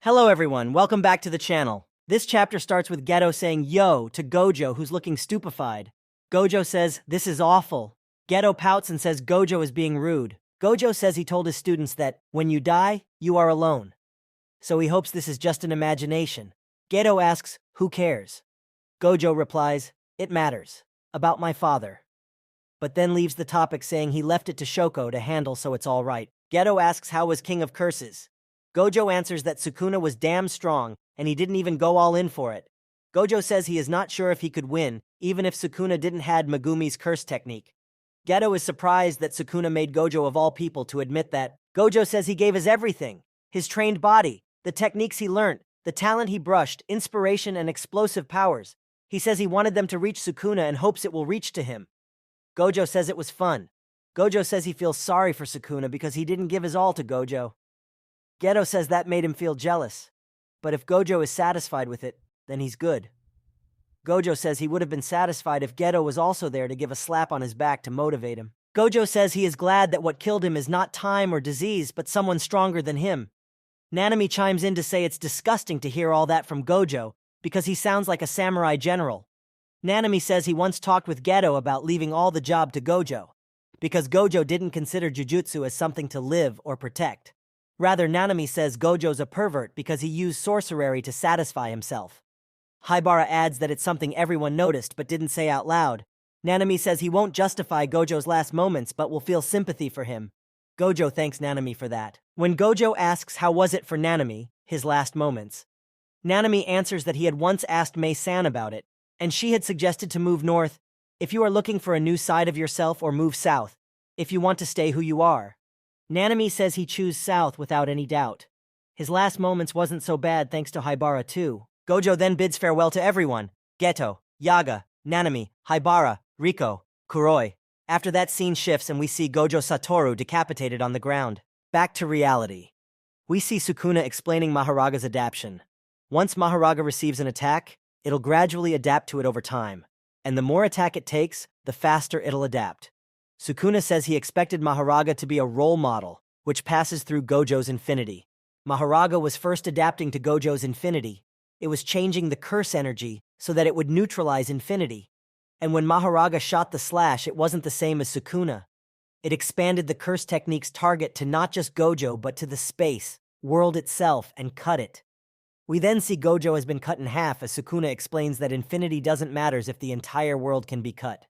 Hello everyone, welcome back to the channel. This chapter starts with Geto saying yo to Gojo, who's looking stupefied. Gojo says, "This is awful." Geto pouts and says Gojo is being rude. Gojo says he told his students that, when you die, you are alone. So he hopes this is just an imagination. Geto asks, who cares? Gojo replies, it matters. About my father. But then leaves the topic saying he left it to Shoko to handle so it's all right. Geto asks how was King of Curses. Gojo answers that Sukuna was damn strong, and he didn't even go all in for it. Gojo says he is not sure if he could win, even if Sukuna didn't had Megumi's curse technique. Geto is surprised that Sukuna made Gojo of all people to admit that. Gojo says he gave his everything. His trained body, the techniques he learnt, the talent he brushed, inspiration and explosive powers. He says he wanted them to reach Sukuna and hopes it will reach to him. Gojo says it was fun. Gojo says he feels sorry for Sukuna because he didn't give his all to Gojo. Geto says that made him feel jealous. But if Gojo is satisfied with it, then he's good. Gojo says he would have been satisfied if Geto was also there to give a slap on his back to motivate him. Gojo says he is glad that what killed him is not time or disease, but someone stronger than him. Nanami chimes in to say it's disgusting to hear all that from Gojo, because he sounds like a samurai general. Nanami says he once talked with Geto about leaving all the job to Gojo, because Gojo didn't consider jujutsu as something to live or protect. Rather, Nanami says Gojo's a pervert because he used sorcery to satisfy himself. Haibara adds that it's something everyone noticed but didn't say out loud. Nanami says he won't justify Gojo's last moments but will feel sympathy for him. Gojo thanks Nanami for that. When Gojo asks how was it for Nanami, his last moments, Nanami answers that he had once asked Mei-san about it, and she had suggested to move north if you are looking for a new side of yourself, or move south if you want to stay who you are. Nanami says he chooses south without any doubt. His last moments wasn't so bad thanks to Haibara too. Gojo then bids farewell to everyone: Geto, Yaga, Nanami, Haibara, Riko, Kuroi. After that, scene shifts and we see Gojo Satoru decapitated on the ground. Back to reality. We see Sukuna explaining Maharaga's adaptation. Once Maharaga receives an attack, it'll gradually adapt to it over time. And the more attack it takes, the faster it'll adapt. Sukuna says he expected Maharaga to be a role model, which passes through Gojo's infinity. Maharaga was first adapting to Gojo's infinity. It was changing the curse energy so that it would neutralize infinity. And when Maharaga shot the slash, it wasn't the same as Sukuna. It expanded the curse technique's target to not just Gojo but to the space, world itself, and cut it. We then see Gojo has been cut in half as Sukuna explains that infinity doesn't matter if the entire world can be cut.